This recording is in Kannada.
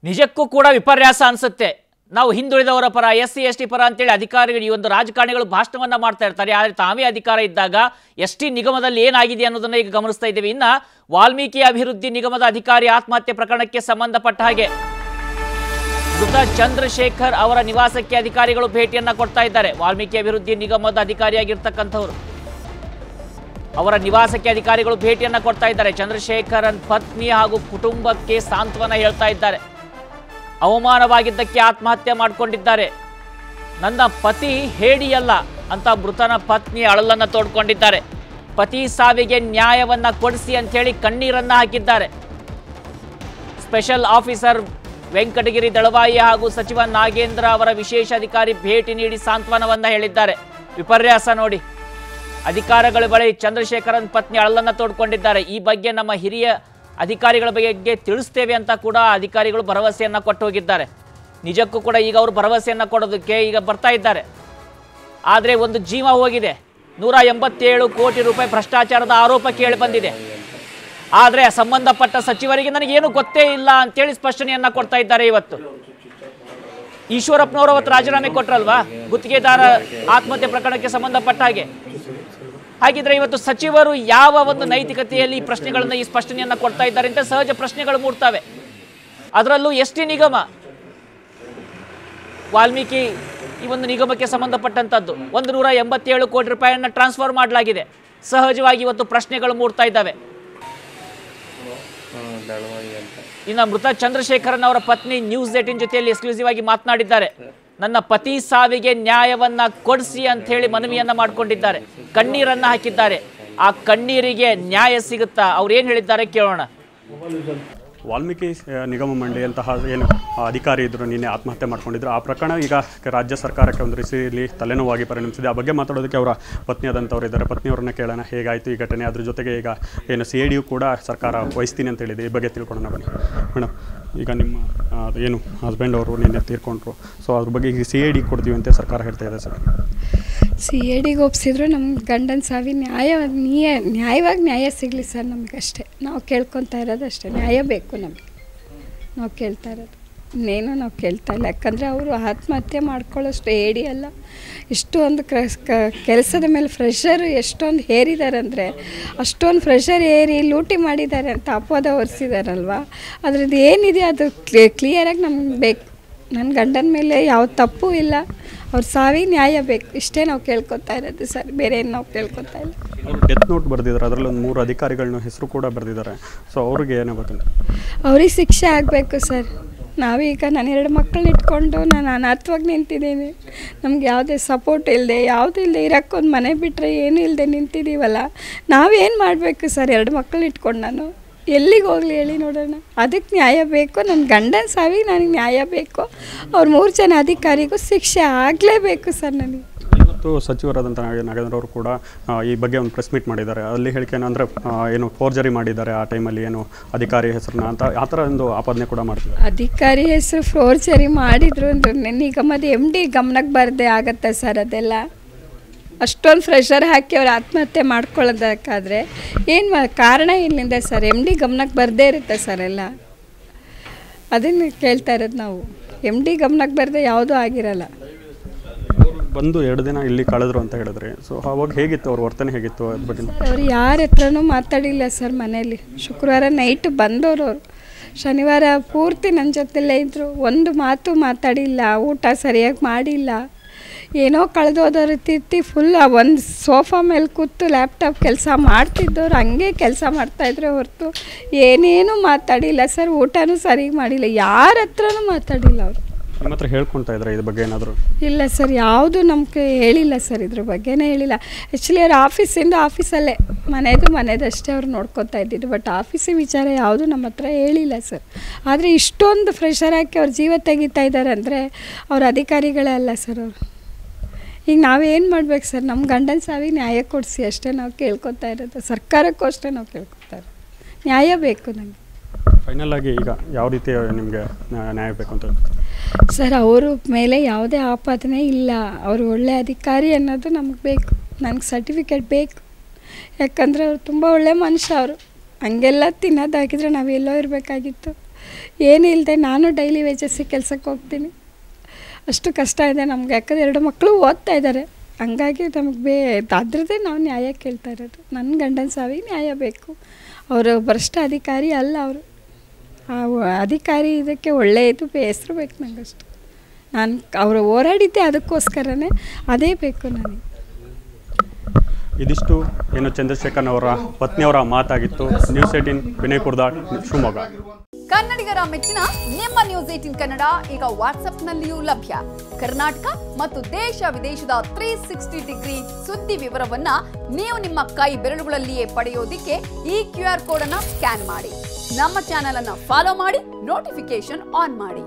ನಿಜಕ್ಕೂ ಕೂಡ ವಿಪರ್ಯಾಸ ಅನ್ಸುತ್ತೆ. ನಾವು ಹಿಂದುಳಿದವರ ಪರ, SC ST ಪರ ಅಂತೇಳಿ ಅಧಿಕಾರಿಗಳು, ಈ ಒಂದು ರಾಜಕಾರಣಿಗಳು ಭಾಷಣವನ್ನ ಮಾಡ್ತಾ ಇರ್ತಾರೆ. ಆದರೆ ತಾವೇ ಅಧಿಕಾರ ಇದ್ದಾಗ ST ನಿಗಮದಲ್ಲಿ ಏನಾಗಿದೆ ಅನ್ನೋದನ್ನ ಈಗ ಗಮನಿಸ್ತಾ ಇದ್ದೇವೆ. ಇನ್ನು ವಾಲ್ಮೀಕಿ ಅಭಿವೃದ್ಧಿ ನಿಗಮದ ಅಧಿಕಾರಿ ಆತ್ಮಹತ್ಯೆ ಪ್ರಕರಣಕ್ಕೆ ಸಂಬಂಧಪಟ್ಟ ಹಾಗೆ ಮೃತ ಚಂದ್ರಶೇಖರ್ ಅವರ ನಿವಾಸಕ್ಕೆ ಅಧಿಕಾರಿಗಳು ಭೇಟಿಯನ್ನ ಕೊಡ್ತಾ ಇದ್ದಾರೆ. ವಾಲ್ಮೀಕಿ ಅಭಿವೃದ್ಧಿ ನಿಗಮದ ಅಧಿಕಾರಿಯಾಗಿರ್ತಕ್ಕಂಥವರು ಅವರ ನಿವಾಸಕ್ಕೆ ಅಧಿಕಾರಿಗಳು ಭೇಟಿಯನ್ನ ಕೊಡ್ತಾ ಇದ್ದಾರೆ. ಚಂದ್ರಶೇಖರನ್ ಪತ್ನಿ ಹಾಗೂ ಕುಟುಂಬಕ್ಕೆ ಸಾಂತ್ವನ ಹೇಳ್ತಾ ಇದ್ದಾರೆ. ಅವಮಾನವಾಗಿದ್ದಕ್ಕೆ ಆತ್ಮಹತ್ಯೆ ಮಾಡಿಕೊಂಡಿದ್ದಾರೆ. ನನ್ನ ಪತಿ ಹೇಡಿಯಲ್ಲ ಅಂತ ಮೃತನ ಪತ್ನಿ ಅಳಲನ್ನ ತೋಡ್ಕೊಂಡಿದ್ದಾರೆ. ಪತಿ ಸಾವಿಗೆ ನ್ಯಾಯವನ್ನ ಕೊಡಿಸಿ ಅಂತ ಹೇಳಿ ಕಣ್ಣೀರನ್ನ ಹಾಕಿದ್ದಾರೆ. ಸ್ಪೆಷಲ್ ಆಫೀಸರ್ ವೆಂಕಟಗಿರಿ ದಳವಾಯಿ ಹಾಗೂ ಸಚಿವ ನಾಗೇಂದ್ರ ಅವರ ವಿಶೇಷ ಅಧಿಕಾರಿ ಭೇಟಿ ನೀಡಿ ಸಾಂತ್ವನವನ್ನ ಹೇಳಿದ್ದಾರೆ. ವಿಪರ್ಯಾಸ ನೋಡಿ, ಅಧಿಕಾರಿಗಳ ಬಳಿ ಚಂದ್ರಶೇಖರನ್ ಪತ್ನಿ ಅಳಲನ್ನ ತೋಡ್ಕೊಂಡಿದ್ದಾರೆ. ಈ ಬಗ್ಗೆ ನಮ್ಮ ಹಿರಿಯ ಅಧಿಕಾರಿಗಳ ಬಗ್ಗೆ ತಿಳಿಸ್ತೇವೆ ಅಂತ ಕೂಡ ಅಧಿಕಾರಿಗಳು ಭರವಸೆಯನ್ನ ಕೊಟ್ಟು ಹೋಗಿದ್ದಾರೆ. ನಿಜಕ್ಕೂ ಕೂಡ ಈಗ ಅವರು ಭರವಸೆಯನ್ನ ಕೊಡೋದಕ್ಕೆ ಈಗ ಬರ್ತಾ ಇದ್ದಾರೆ. ಆದರೆ ಒಂದು ಜೀವ ಹೋಗಿದೆ. 187 ಕೋಟಿ ರೂಪಾಯಿ ಭ್ರಷ್ಟಾಚಾರದ ಆರೋಪ ಕೇಳಿ ಬಂದಿದೆ. ಆದರೆ ಸಂಬಂಧಪಟ್ಟ ಸಚಿವರಿಗೆ ನನಗೇನು ಗೊತ್ತೇ ಇಲ್ಲ ಅಂತೇಳಿ ಸ್ಪಷ್ಟನೆಯನ್ನ ಕೊಡ್ತಾ ಇದ್ದಾರೆ. ಇವತ್ತು ಈಶ್ವರಪ್ಪನವರು ಅವತ್ತು ರಾಜೀನಾಮೆ ಕೊಟ್ರಲ್ವಾ ಗುತ್ತಿಗೆದಾರ ಆತ್ಮಹತ್ಯೆ ಪ್ರಕರಣಕ್ಕೆ ಸಂಬಂಧಪಟ್ಟ ಹಾಗೆ. ಹಾಗಿದ್ರೆ ಇವತ್ತು ಸಚಿವರು ಯಾವ ಒಂದು ನೈತಿಕತೆಯಲ್ಲಿ ಈ ಪ್ರಶ್ನೆಗಳನ್ನ, ಈ ಸ್ಪಷ್ಟನೆಯನ್ನ ಕೊಡ್ತಾ ಇದ್ದಾರೆ ಅಂತ ಸಹಜ ಪ್ರಶ್ನೆಗಳು ಮೂಡ್ತವೆ. ಅದರಲ್ಲೂ ST ನಿಗಮ, ವಾಲ್ಮೀಕಿ ಈ ಒಂದು ನಿಗಮಕ್ಕೆ ಸಂಬಂಧಪಟ್ಟಂತದ್ದು 187 ಕೋಟಿ ರೂಪಾಯಿಯನ್ನ ಟ್ರಾನ್ಸ್ಫರ್ ಮಾಡಲಾಗಿದೆ. ಸಹಜವಾಗಿ ಇವತ್ತು ಪ್ರಶ್ನೆಗಳು ಮೂಡ್ತಾ ಇದ್ದಾವೆ. ಇನ್ನು ಮೃತ ಚಂದ್ರಶೇಖರನ್ ಅವರ ಪತ್ನಿ ನ್ಯೂಸ್ 18 ಜೊತೆಯಲ್ಲಿ ಎಕ್ಸ್ಕ್ಲೂಸಿವ್ ಆಗಿ ಮಾತನಾಡಿದ್ದಾರೆ. ನನ್ನ ಪತಿ ಸಾವಿಗೆ ನ್ಯಾಯವನ್ನ ಕೊಡಿಸಿ ಅಂತ ಹೇಳಿ ಮನವಿಯನ್ನ ಮಾಡಿಕೊಂಡಿದ್ದಾರೆ. ಕಣ್ಣೀರನ್ನ ಹಾಕಿದ್ದಾರೆ. ಆ ಕಣ್ಣೀರಿಗೆ ನ್ಯಾಯ ಸಿಗುತ್ತಾ? ಅವ್ರು ಏನು ಹೇಳಿದ್ದಾರೆ ಕೇಳೋಣ. ವಾಲ್ಮೀಕಿ ನಿಗಮ ಮಂಡಳಿಯಂತಹ ಏನು ಅಧಿಕಾರಿ ಇದ್ದರು ನಿನ್ನೆ ಆತ್ಮಹತ್ಯೆ ಮಾಡ್ಕೊಂಡಿದ್ರು. ಆ ಪ್ರಕರಣ ಈಗ ರಾಜ್ಯ ಸರ್ಕಾರಕ್ಕೆ ಒಂದು ರೀತಿಯಲ್ಲಿ ತಲೆನೋವಾಗಿ ಪರಿಣಮಿಸಿದೆ. ಆ ಬಗ್ಗೆ ಮಾತಾಡೋದಕ್ಕೆ ಅವರ ಪತ್ನಿಯಾದಂಥವ್ರು ಇದ್ದಾರೆ. ಪತ್ನಿಯವ್ರನ್ನ ಕೇಳೋಣ ಹೇಗಾಯಿತು ಈ ಘಟನೆ. ಅದ್ರ ಜೊತೆಗೆ ಈಗ ಏನು CID ಕೂಡ ಸರ್ಕಾರ ವಹಿಸ್ತೀನಿ ಅಂತ ಹೇಳಿದೆ. ಈ ಬಗ್ಗೆ ತಿಳ್ಕೊಳ್ಳೋಣ ಬನ್ನಿ ಮೇಡಮ್. ಈಗ ನಿಮ್ಮ ಏನು ಹಸ್ಬೆಂಡ್ ಅವರು ನಿನ್ನೆ ತೀರ್ಕೊಂಡ್ರು, ಸೊ ಅದ್ರ ಬಗ್ಗೆ ಈಗ CID ಕೊಡ್ತೀವಿ ಅಂತ ಸರ್ಕಾರ ಹೇಳ್ತಾ ಇದೆ ಸರ್. CIDಗೆ ಒಪ್ಪಿಸಿದ್ರು ನಮ್ಮ ಗಂಡನ ಸಾವಿ ನ್ಯಾಯವಾಗಿ ನ್ಯಾಯ ಸಿಗಲಿ ಸರ್. ನಮಗಷ್ಟೇ ನಾವು ಕೇಳ್ಕೊತಾ ಇರೋದು ಅಷ್ಟೇ. ನ್ಯಾಯ ಬೇಕು ನಮಗೆ. ನಾವು ಕೇಳ್ತಾ ಇರೋದು ಇನ್ನೇನು ನಾವು ಕೇಳ್ತಾ ಇಲ್ಲ. ಯಾಕಂದರೆ ಅವರು ಆತ್ಮಹತ್ಯೆ ಮಾಡ್ಕೊಳ್ಳೋಷ್ಟು ಹೇಡಿ ಅಲ್ಲ. ಇಷ್ಟೊಂದು ಕೆಲಸದ ಮೇಲೆ ಫ್ರೆಷರ್ ಎಷ್ಟೊಂದು ಹೇರಿದ್ದಾರೆ ಅಂದರೆ ಅಷ್ಟೊಂದು ಫ್ರೆಷರ್ ಏರಿ ಲೂಟಿ ಮಾಡಿದ್ದಾರೆ ಅಂತ ಅಪವಾದ ಹೊರಿಸಿದಾರಲ್ವ. ಅದ್ರದ್ದು ಏನಿದೆ ಅದು ಕ್ಲಿಯರಾಗಿ ನಮ್ಗೆ ಬೇಕು. ನನ್ನ ಗಂಡನ ಮೇಲೆ ಯಾವ ತಪ್ಪು ಇಲ್ಲ. ಅವ್ರ ಸಾವಿಗೆ ನ್ಯಾಯ ಬೇಕು. ಇಷ್ಟೇ ನಾವು ಕೇಳ್ಕೊತಾ ಇರೋದು ಸರ್. ಬೇರೆ ಏನು ನಾವು ಕೇಳ್ಕೊತಾ ಇಲ್ಲ. ಡೆತ್ ನೋಟ್ ಬರೆದಿದ್ದಾರೆ. ಅದರಲ್ಲಿ ಒಂದು 3 ಅಧಿಕಾರಿಗಳನ್ನ ಹೆಸರು ಕೂಡ ಬರೆದಿದ್ದಾರೆ. ಸೊ ಅವ್ರಿಗೆ ಏನಾಗಬೇಕಂತ ಅವ್ರಿಗೆ ಶಿಕ್ಷೆ ಆಗಬೇಕು ಸರ್. ನಾವೀಗ ನಾನು 2 ಮಕ್ಕಳನ್ನ ಇಟ್ಕೊಂಡು ನಾನು ಅನಾಥವಾಗಿ ನಿಂತಿದ್ದೀನಿ. ನಮ್ಗೆ ಯಾವುದೇ ಸಪೋರ್ಟ್ ಇಲ್ಲದೆ ಯಾವುದೂ ಇಲ್ಲದೆ ಇರೋಕ್ಕೊಂದು ಮನೆ ಬಿಟ್ಟರೆ ಏನೂ ಇಲ್ಲದೆ ನಿಂತಿದ್ದೀವಲ್ಲ. ನಾವೇನು ಮಾಡಬೇಕು ಸರ್? 2 ಮಕ್ಕಳು ಇಟ್ಕೊಂಡು ನಾನು ಎಲ್ಲಿಗೆ ಹೋಗಲಿ ಹೇಳಿ ನೋಡೋಣ. ಅದಕ್ಕೆ ನ್ಯಾಯ ಬೇಕು. ನನ್ನ ಗಂಡನ ಸಾವಿಗೆ ನನಗೆ ನ್ಯಾಯ ಬೇಕು. ಅವ್ರು 3 ಜನ ಅಧಿಕಾರಿಗೂ ಶಿಕ್ಷೆ ಆಗಲೇಬೇಕು ಸರ್ ನನಗೆ. ಇವತ್ತು ಸಚಿವರಾದಂಥ ನಾಗೇಂದ್ರ ಅವರು ಕೂಡ ಈ ಬಗ್ಗೆ ಒಂದು ಪ್ರೆಸ್ ಮೀಟ್ ಮಾಡಿದ್ದಾರೆ. ಅಲ್ಲಿ ಹೇಳಿಕೆ ಏನಂದರೆ ಏನು ಫೋರ್ಜರಿ ಮಾಡಿದ್ದಾರೆ ಆ ಟೈಮಲ್ಲಿ, ಏನು ಅಧಿಕಾರಿ ಹೆಸರನ್ನ ಅಂತ ಆ ಥರ ಒಂದು ಆಪಾದನೆ ಕೂಡ ಮಾಡ್ತಿದ್ದಾರೆ. ಅಧಿಕಾರಿ ಹೆಸರು ಫೋರ್ಜರಿ ಮಾಡಿದ್ರು ಅಂದ್ರೆ ನಿಗಮದ MD ಗಮನಕ್ಕೆ ಬರದೆ ಆಗತ್ತೆ ಸರ್. ಅದೆಲ್ಲ ಅಷ್ಟೊಂದು ಫ್ರೆಷರ್ ಹಾಕಿ ಅವ್ರು ಆತ್ಮಹತ್ಯೆ ಮಾಡ್ಕೊಳ್ಳೋದಕ್ಕಾದರೆ ಏನು ಕಾರಣ ಇಲ್ಲಿಂದ ಸರ್? MD ಗಮನಕ್ಕೆ ಬರದೇ ಇರುತ್ತೆ ಸರ್ ಎಲ್ಲ. ಅದನ್ನು ಕೇಳ್ತಾ ಇರೋದು ನಾವು. MD ಗಮನಕ್ಕೆ ಬರದೆ ಯಾವುದೂ ಆಗಿರಲ್ಲ. ಬಂದು 2 ದಿನ ಇಲ್ಲಿ ಕಳೆದ್ರು ಅಂತ ಹೇಳಿದ್ರೆ, ಸೊ ಅವಾಗ ಹೇಗಿತ್ತು ಅವ್ರ ವರ್ತನೆ, ಹೇಗಿತ್ತು ಅದ್ರ ಬಗ್ಗೆ? ಅವ್ರು ಯಾರ ಹತ್ರನೂ ಮಾತಾಡಿಲ್ಲ ಸರ್. ಮನೇಲಿ ಶುಕ್ರವಾರ ನೈಟ್ ಬಂದವರು. ಅವರು ಶನಿವಾರ ಪೂರ್ತಿ ನನ್ನ ಜೊತೆಲೇ ಇದ್ದರು. ಒಂದು ಮಾತು ಮಾತಾಡಿಲ್ಲ. ಊಟ ಸರಿಯಾಗಿ ಮಾಡಿಲ್ಲ. ಏನೋ ಕಳೆದೋದೋ ರೀತಿ ಫುಲ್ ಒಂದು ಸೋಫಾ ಮೇಲೆ ಕೂತು ಲ್ಯಾಪ್ಟಾಪ್ ಕೆಲಸ ಮಾಡ್ತಿದ್ದವ್ರು ಹಂಗೆ ಕೆಲಸ ಮಾಡ್ತಾಯಿದ್ರೆ ಹೊರತು ಏನೇನೂ ಮಾತಾಡಿಲ್ಲ ಸರ್. ಊಟನೂ ಸರಿಯಾಗಿ ಮಾಡಿಲ್ಲ. ಯಾರ ಹತ್ರನೂ ಮಾತಾಡಿಲ್ಲ ಅವರು. ನಿಮ್ಮ ಹತ್ರ ಹೇಳ್ಕೊಳ್ತಾ ಇದ್ದಾರೆ ಇದ್ರ ಬಗ್ಗೆ ಏನಾದರೂ? ಇಲ್ಲ ಸರ್, ಯಾವುದು ನಮಗೆ ಹೇಳಿಲ್ಲ ಸರ್. ಇದ್ರ ಬಗ್ಗೆನೇ ಹೇಳಿಲ್ಲ. ಆ್ಯಕ್ಚುಲಿ ಅವ್ರು ಆಫೀಸಲ್ಲೇ ಮನೆದಷ್ಟೇ ಅವ್ರು ನೋಡ್ಕೊತಾ ಇದ್ದಿದ್ದು. ಬಟ್ ಆಫೀಸಿನ ವಿಚಾರ ಯಾವುದು ನಮ್ಮ ಹತ್ರ ಹೇಳಿಲ್ಲ ಸರ್. ಆದರೆ ಇಷ್ಟೊಂದು ಫ್ರೆಷರ್ ಹಾಕಿ ಅವ್ರ ಜೀವ ತೆಗಿತಾ ಇದ್ದಾರೆ ಅಂದರೆ ಅವ್ರ ಅಧಿಕಾರಿಗಳೇ ಅಲ್ಲ ಸರ್ ಅವರು. ಈಗ ನಾವೇನು ಮಾಡ್ಬೇಕು ಸರ್? ನಮ್ಮ ಗಂಡನ ಸಾವಿಗೆ ನ್ಯಾಯ ಕೊಡಿಸಿ ಅಷ್ಟೇ ನಾವು ಕೇಳ್ಕೊತಾ ಇರೋದು. ಸರ್ಕಾರಕ್ಕೂ ಅಷ್ಟೇ ನಾವು ಕೇಳ್ಕೊತಾ ಇರೋದು. ನ್ಯಾಯ ಬೇಕು ನನಗೆ. ಫೈನಲ್ ಆಗಿ ಈಗ ಯಾವ ರೀತಿ ನಿಮಗೆ ನ್ಯಾಯ ಬೇಕು ಅಂತ ಸರ್? ಅವ್ರ ಮೇಲೆ ಯಾವುದೇ ಆಪಾದನೆ ಇಲ್ಲ. ಅವರು ಒಳ್ಳೆ ಅಧಿಕಾರಿ ಅನ್ನೋದು ನಮಗೆ ಬೇಕು. ನನಗೆ ಸರ್ಟಿಫಿಕೇಟ್ ಬೇಕು. ಯಾಕಂದರೆ ಅವ್ರು ತುಂಬ ಒಳ್ಳೆ ಮನುಷ್ಯ. ಅವರು ಹಂಗೆಲ್ಲ ತಿನ್ನೋದಾಗಿದ್ರೆ ನಾವೆಲ್ಲೋ ಇರಬೇಕಾಗಿತ್ತು. ಏನಿಲ್ಲದೆ ನಾನು ಡೈಲಿ ವೇಜಸ್ಸಿಗೆ ಕೆಲಸಕ್ಕೆ ಹೋಗ್ತೀನಿ. ಅಷ್ಟು ಕಷ್ಟ ಇದೆ ನಮ್ಗೆ, ಯಾಕಂದರೆ 2 ಮಕ್ಕಳು ಓದ್ತಾ ಇದ್ದಾರೆ. ಹಂಗಾಗಿ ನಮಗೆ ಅದ್ರದ್ದೇ ನಾವು ನ್ಯಾಯ ಕೇಳ್ತಾ ಇರೋದು. ನನ್ನ ಗಂಡನ ಸಾವಿಗೆ ನ್ಯಾಯ ಬೇಕು. ಅವರು ಭ್ರಷ್ಟ ಅಧಿಕಾರಿ ಅಲ್ಲ, ಅವರು ಅಧಿಕಾರಿ ಇದಕ್ಕೆ ಒಳ್ಳೆಯದು ಹೆಸರು ಬೇಕು ನನಗಷ್ಟು. ನಾನು ಅವರು ಹೋರಾಡಿದ್ದೆ ಅದಕ್ಕೋಸ್ಕರನೇ, ಅದೇ ಬೇಕು ನನಗೆ. ಇದಿಷ್ಟು ಏನು ಚಂದ್ರಶೇಖರ್ ಅವರ ಪತ್ನಿಯವರ ಮಾತಾಗಿತ್ತು. ನ್ಯೂಸ್ 18 ವಿನಯ್ ಕುರ್ದಾಡ್, ಶಿವಮೊಗ್ಗ. ಕನ್ನಡಿಗರ ಮೆಚ್ಚಿನ ನಿಮ್ಮ ನ್ಯೂಸ್ 18 ಕನ್ನಡ ಈಗ ವಾಟ್ಸ್ಆಪ್ನಲ್ಲಿಯೂ ಲಭ್ಯ. ಕರ್ನಾಟಕ ಮತ್ತು ದೇಶ ವಿದೇಶದ 360 ಡಿಗ್ರಿ ಸುದ್ದಿ ವಿವರವನ್ನ ನೀವು ನಿಮ್ಮ ಕೈ ಬೆರಳುಗಳಲ್ಲಿಯೇ ಪಡೆಯೋದಿಕ್ಕೆ ಈ QR ಕೋಡ್ ಅನ್ನ ಸ್ಕ್ಯಾನ್ ಮಾಡಿ. ನಮ್ಮ ಚಾನೆಲ್ ಅನ್ನ ಫಾಲೋ ಮಾಡಿ, ನೋಟಿಫಿಕೇಶನ್ ಆನ್ ಮಾಡಿ.